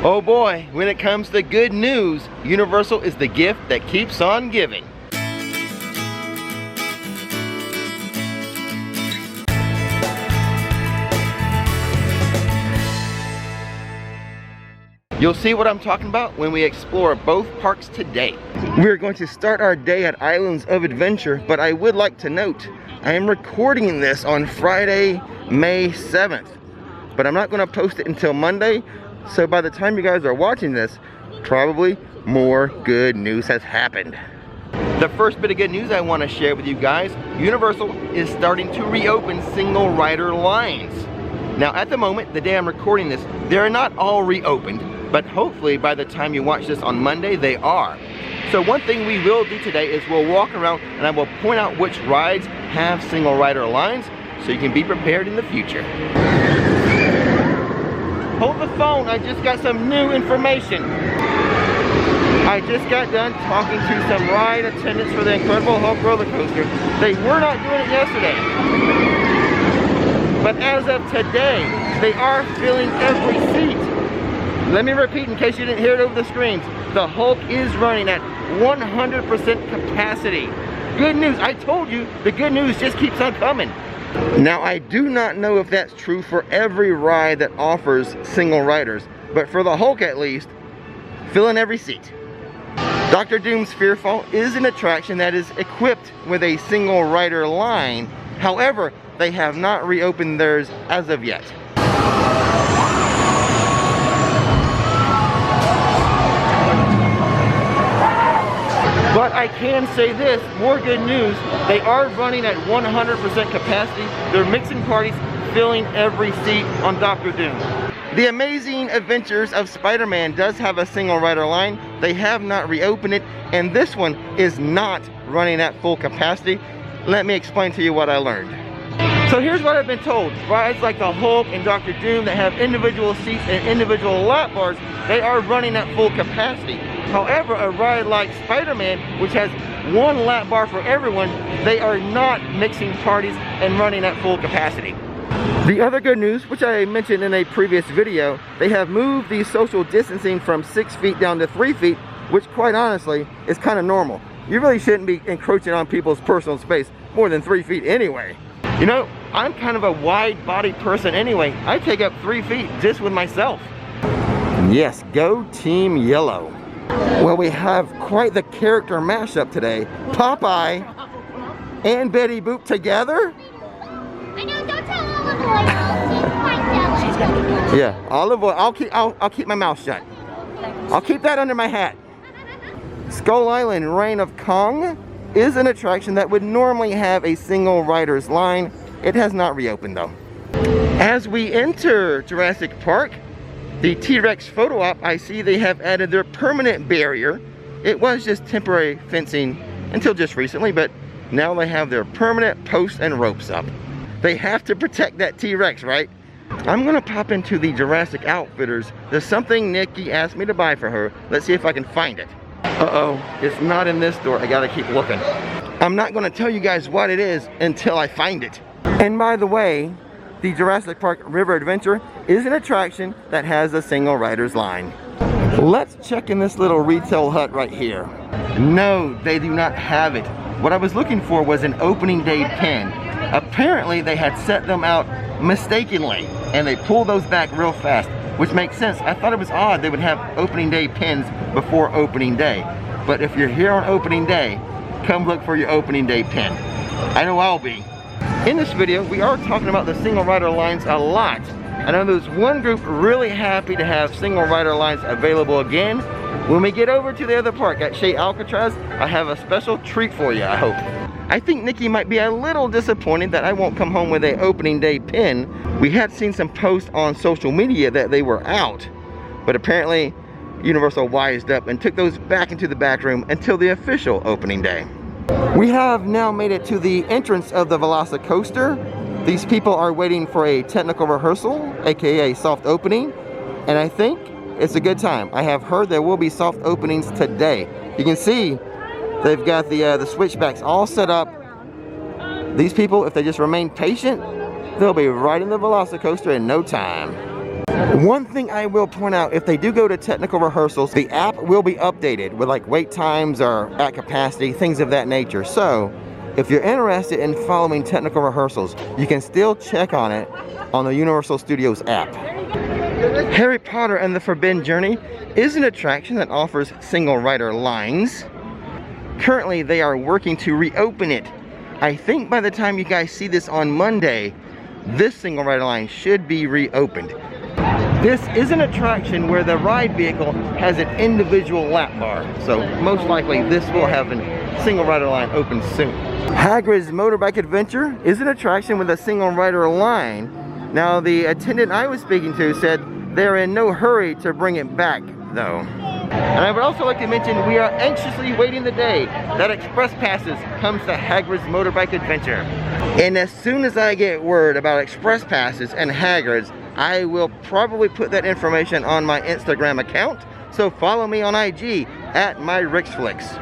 Oh boy, when it comes to good news, Universal is the gift that keeps on giving. You'll see what I'm talking about when we explore both parks today. We're going to start our day at Islands of Adventure, but I would like to note, I am recording this on Friday, May 7th, but I'm not going to post it until Monday, so by the time you guys are watching this, probably more good news has happened. The first bit of good news I want to share with you guys, Universal is starting to reopen single rider lines. Now at the moment, the day I'm recording this, they're not all reopened, but hopefully by the time you watch this on Monday, they are. So one thing we will do today is we'll walk around and I will point out which rides have single rider lines so you can be prepared in the future. Hold the phone, I just got some new information. I just got done talking to some ride attendants for the Incredible Hulk roller coaster. They were not doing it yesterday. But as of today, they are filling every seat. Let me repeat in case you didn't hear it over the screens. The Hulk is running at 100% capacity. Good news, I told you, the good news just keeps on coming. Now I do not know if that's true for every ride that offers single riders, but for the Hulk at least, filling every seat. Dr. Doom's Fearfall is an attraction that is equipped with a single rider line. However, they have not reopened theirs as of yet. But I can say this, more good news, they are running at 100% capacity. They're mixing parties, filling every seat on Dr. Doom. The Amazing Adventures of Spider-Man does have a single rider line. They have not reopened it, and this one is not running at full capacity. Let me explain to you what I learned. So here's what I've been told. Rides like the Hulk and Dr. Doom that have individual seats and individual lap bars, they are running at full capacity. However, a ride like Spider-Man, which has one lap bar for everyone, they are not mixing parties and running at full capacity. The other good news, which I mentioned in a previous video, they have moved the social distancing from 6 feet down to 3 feet, which quite honestly is kind of normal. You really shouldn't be encroaching on people's personal space more than 3 feet anyway. You know, I'm kind of a wide-bodied person anyway. I take up 3 feet just with myself. Yes, go Team Yellow. Well, we have quite the character mashup today. Popeye and Betty Boop together. I know, don't tell Olive Oil. She's quite jealous. Yeah, Olive Oil. I'll keep my mouth shut. I'll keep that under my hat. Skull Island Reign of Kong is an attraction that would normally have a single rider's line. It has not reopened though. As we enter Jurassic Park, the T-Rex photo op, I see they have added their permanent barrier. It was just temporary fencing until just recently, but now they have their permanent posts and ropes up. They have to protect that T-Rex, right? I'm gonna pop into the Jurassic Outfitters. There's something Nikki asked me to buy for her. Let's see if I can find it. Uh-oh, it's not in this store. I gotta keep looking. I'm not gonna tell you guys what it is until I find it. And by the way, the Jurassic Park River Adventure is an attraction that has a single rider's line. Let's check in this little retail hut right here. No, they do not have it. What I was looking for was an opening day pin. Apparently they had set them out mistakenly and they pulled those back real fast, which makes sense. I thought it was odd they would have opening day pins before opening day. But if you're here on opening day, come look for your opening day pin. I know I'll be. In this video, we are talking about the single rider lines a lot. I know there's one group really happy to have single rider lines available again. When we get over to the other park at Shea Alcatraz, I have a special treat for you, I hope. I think Nikki might be a little disappointed that I won't come home with an opening day pin. We had seen some posts on social media that they were out, but apparently Universal wised up and took those back into the back room until the official opening day. We have now made it to the entrance of the VelociCoaster. These people are waiting for a technical rehearsal, aka soft opening, and I think it's a good time. I have heard there will be soft openings today. You can see they've got the switchbacks all set up. These people, if they just remain patient, they'll be right in the VelociCoaster in no time. One thing I will point out, if they do go to technical rehearsals, the app will be updated with like wait times or at capacity, things of that nature. So if you're interested in following technical rehearsals, you can still check on it on the Universal Studios app. Harry Potter and the Forbidden Journey is an attraction that offers single rider lines. Currently, they are working to reopen it. I think by the time you guys see this on Monday, this single rider line should be reopened. This is an attraction where the ride vehicle has an individual lap bar, so most likely this will have a single rider line open soon. Hagrid's Motorbike Adventure is an attraction with a single rider line. Now, the attendant I was speaking to said they're in no hurry to bring it back, though. And I would also like to mention we are anxiously waiting the day that Express Passes comes to Hagrid's Motorbike Adventure. And as soon as I get word about Express Passes and Hagrid's, I will probably put that information on my Instagram account. So follow me on IG at @MyRixFlix.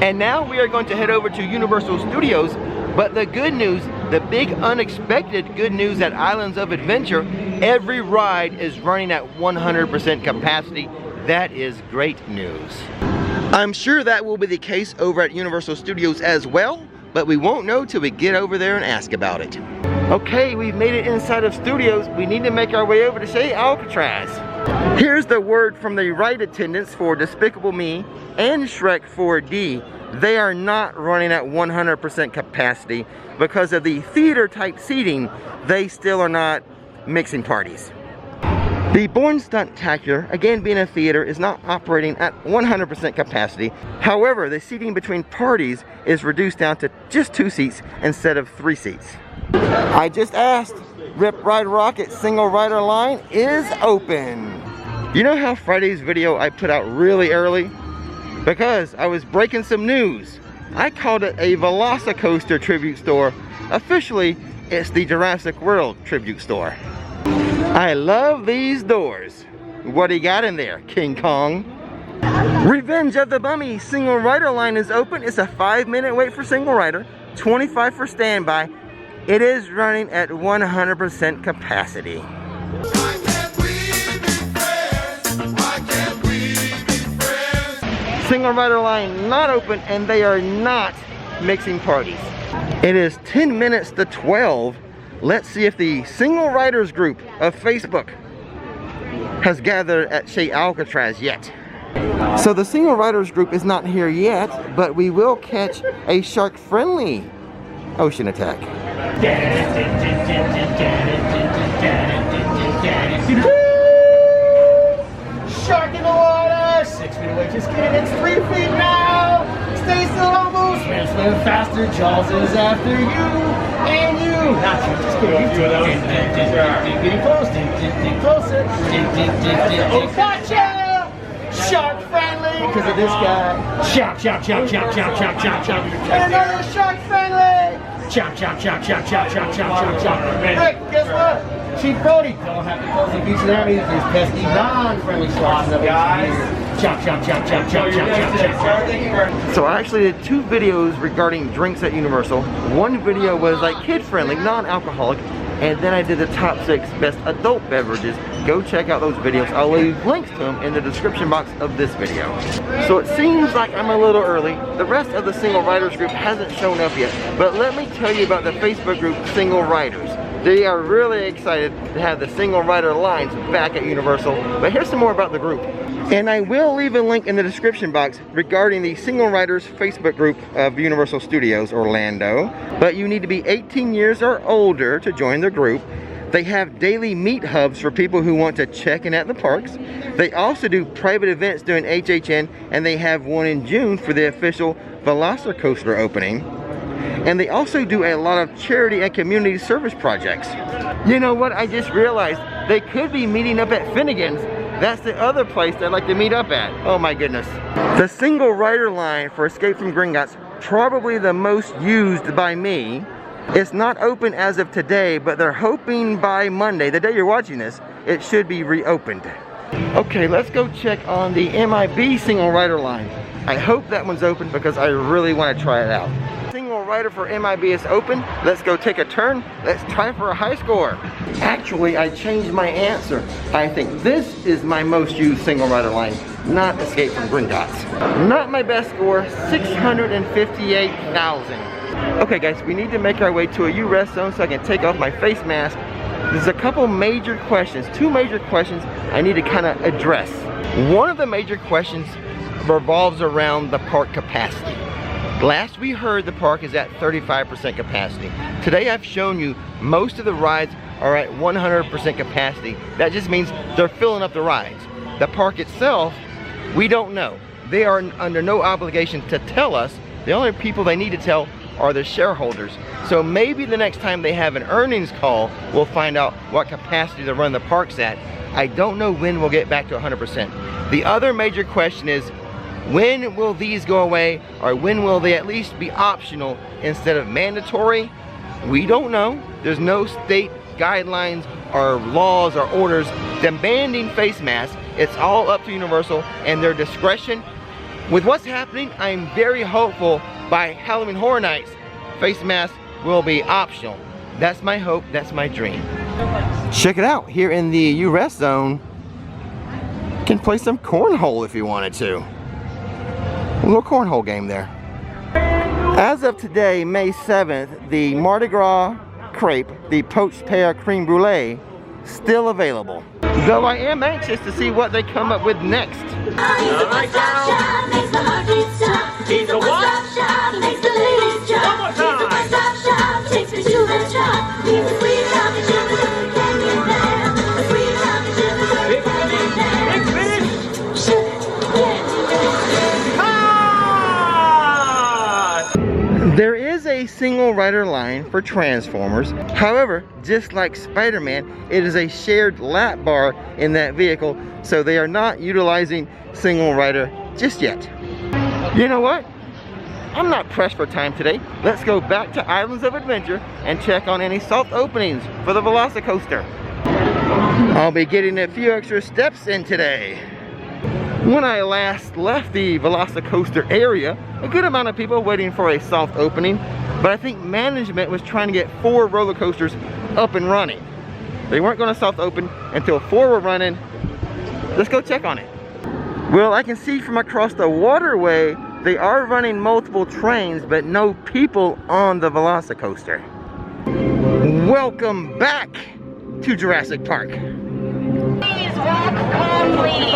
And now we are going to head over to Universal Studios. But the good news, the big unexpected good news at Islands of Adventure, every ride is running at 100% capacity. That is great news. I'm sure that will be the case over at Universal Studios as well, but we won't know till we get over there and ask about it. Okay, we've made it inside of Studios. We need to make our way over to Shea Alcatraz. Here's the word from the ride attendants for Despicable Me and Shrek 4D. They are not running at 100% capacity because of the theater type seating. They still are not mixing parties. The Bourne Stuntacular, again being a theater, is not operating at 100% capacity. However, the seating between parties is reduced down to just 2 seats instead of 3 seats. I just asked, Rip Ride Rocket single rider line is open. You know how Friday's video I put out really early? Because I was breaking some news. I called it a VelociCoaster tribute store. Officially, it's the Jurassic World tribute store. I love these doors. What do you got in there, King Kong? Revenge of the Mummy single rider line is open. It's a 5-minute wait for single rider, 25 for standby. It is running at 100% capacity. Single rider line not open, and they are not mixing parties. It is 10 minutes to 12. Let's see if the single riders group of Facebook has gathered at Shea Alcatraz yet. So the single riders group is not here yet, but we will catch a shark-friendly ocean attack. Shark in the water, 6 feet away, just kidding, it's 3 feet now. Stay still, almost. Swim faster, Jaws is after you and you. Not you, just kidding. Getting close, closer. Oh, gotcha! Shark friendly, because of this guy. Chop, chop, chop, chop, chop, chop, chop, chop. And another shark friendly. Chop, chop, chop, chop, chop, chop, chop, chop, chop. Rick, guess what? Chief Brody, don't have to close the beach, and that means there's pesky non-friendly sharks. Guys. Chop, chop, chop, chop, chop, chop, chop, chop. So I actually did 2 videos regarding drinks at Universal. One video was like kid-friendly, non-alcoholic, and then I did the top 6 best adult beverages. Go check out those videos. I'll leave links to them in the description box of this video. So it seems like I'm a little early. The rest of the single riders group hasn't shown up yet, but let me tell you about the Facebook group Single Riders. They are really excited to have the single rider lines back at Universal. But here's some more about the group. And I will leave a link in the description box regarding the Single Riders Facebook group of Universal Studios Orlando. But you need to be 18 years or older to join the group. They have daily meet hubs for people who want to check in at the parks. They also do private events during HHN, and they have one in June for the official VelociCoaster opening. And they also do a lot of charity and community service projects. You know what, I just realized they could be meeting up at Finnegan's. That's the other place I'd like to meet up at. Oh my goodness. The single rider line for Escape from Gringotts, probably the most used by me. It's not open as of today, but they're hoping by Monday, the day you're watching this, it should be reopened. Okay, let's go check on the MIB single rider line. I hope that one's open because I really want to try it out. Single rider for MIB is open. Let's go take a turn. Let's try for a high score. Actually, I changed my answer. I think this is my most used single rider line, not Escape from Gringotts. Not my best score, 658,000. Okay guys, we need to make our way to a U-Rest zone so I can take off my face mask. There's a couple major questions, two major questions I need to kind of address. One of the major questions revolves around the park capacity. Last we heard, the park is at 35% capacity. Today I've shown you most of the rides are at 100% capacity. That just means they're filling up the rides. The park itself, we don't know. They are under no obligation to tell us. The only people they need to tell are the shareholders. So maybe the next time they have an earnings call, we'll find out what capacity to run the parks at. I don't know when we'll get back to 100%. The other major question is, when will these go away, or when will they at least be optional instead of mandatory? We don't know. There's no state guidelines or laws or orders demanding face masks. It's all up to Universal and their discretion. With what's happening, I'm very hopeful by Halloween Horror Nights, face masks will be optional. That's my hope, that's my dream. Check it out, here in the U-Rest zone, you can play some cornhole if you wanted to. A little cornhole game there. As of today, May 7th, the Mardi Gras crepe, the poached pear creme brulee, still available. Though I am anxious to see what they come up with next. He's a one-stop shop, makes the heart beat stop. He's a one-stop shop, makes the ladies drop. He's a one-stop shop, takes me to the top. He's a sweet coffee chip with a candy there. A sweet coffee chip with a candy there. There is a single rider line for Transformers. However, just like Spider-Man, it is a shared lap bar in that vehicle, so they are not utilizing single rider just yet. You know what? I'm not pressed for time today. Let's go back to Islands of Adventure and check on any soft openings for the VelociCoaster. I'll be getting a few extra steps in today. When I last left the VelociCoaster area, a good amount of people waiting for a soft opening, but I think management was trying to get 4 roller coasters up and running. They weren't going to soft open until 4 were running. Let's go check on it. Well, I can see from across the waterway, they are running multiple trains, but no people on the VelociCoaster. Welcome back to Jurassic Park. Please walk calmly.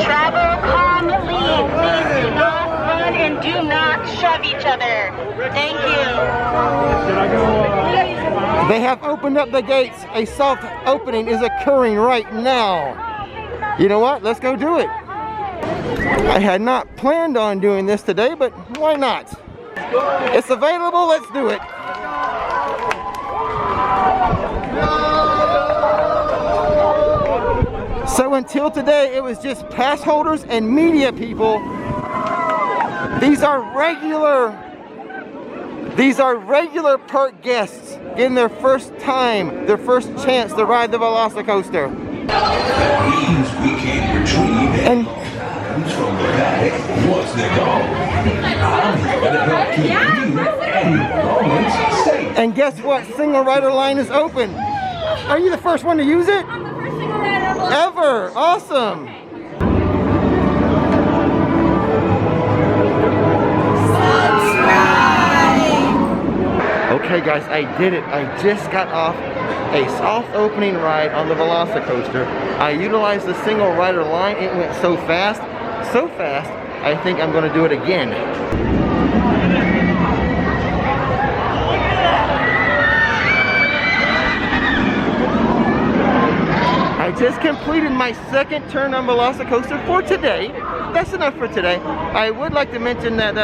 Travel calmly. Please do not run and do not shove each other. Thank you. They have opened up the gates. A soft opening is occurring right now. You know what? Let's go do it. I had not planned on doing this today, but why not? It's available. Let's do it. So until today, it was just pass holders and media people. These are regular park guests getting their first time, their first chance to ride the VelociCoaster. That means we can't retrieve And from the back once they're gone. I'm gonna help keep you and your belongings safe. and guess what? Single rider line is open. Are you the first one to use it? I'm the first single rider Ever. Awesome. Okay guys, I did it. I just got off a soft opening ride on the VelociCoaster. I utilized the single rider line. It went so fast, I think I'm gonna do it again. I just completed my second turn on VelociCoaster for today. That's enough for today. I would like to mention that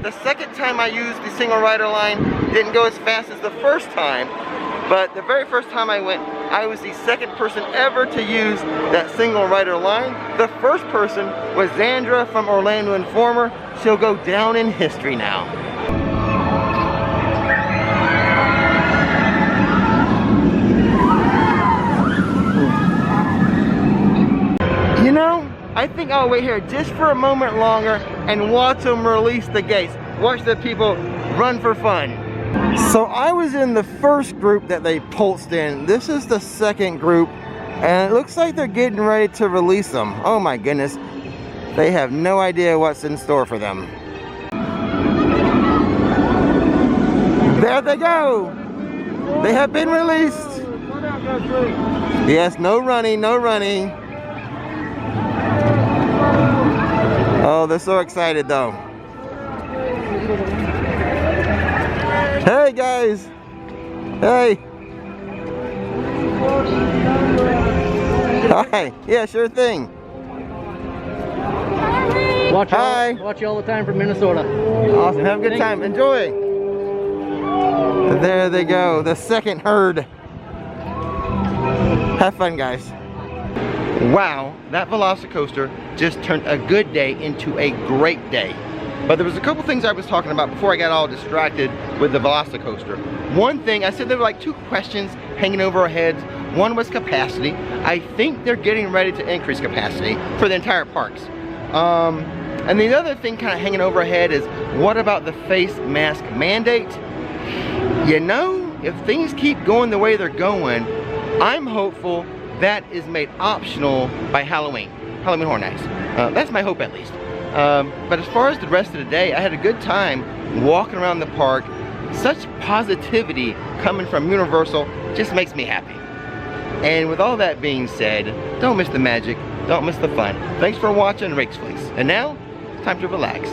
the second time I used the single rider line didn't go as fast as the first time, but the very first time I went, I was the second person ever to use that single rider line. The first person was Zandra from Orlando Informer. She'll go down in history now. You know, I think I'll wait here just for a moment longer and watch them release the gates. Watch the people run for fun. So I was in the first group that they pulsed in. This is the second group, and it looks like they're getting ready to release them. Oh my goodness. They have no idea what's in store for them. There they go. They have been released. Yes, no running, no running. Oh, they're so excited though. Hey guys. Hey. Hi. Yeah, sure thing. Watch Hi. watch you all the time from Minnesota. Awesome. Have a good time. Enjoy. There they go. The second herd. Have fun, guys. Wow, that VelociCoaster just turned a good day into a great day. But there was a couple things I was talking about before I got all distracted with the VelociCoaster. One thing, I said there were like 2 questions hanging over our heads. One was capacity. I think they're getting ready to increase capacity for the entire parks. And the other thing kind of hanging over our head is, what about the face mask mandate? You know, if things keep going the way they're going, I'm hopeful that is made optional by Halloween Horror Nights. That's my hope at least. But as far as the rest of the day, I had a good time walking around the park. Such positivity coming from Universal just makes me happy. And with all that being said, don't miss the magic, don't miss the fun. Thanks for watching Rix Flix. And now, it's time to relax.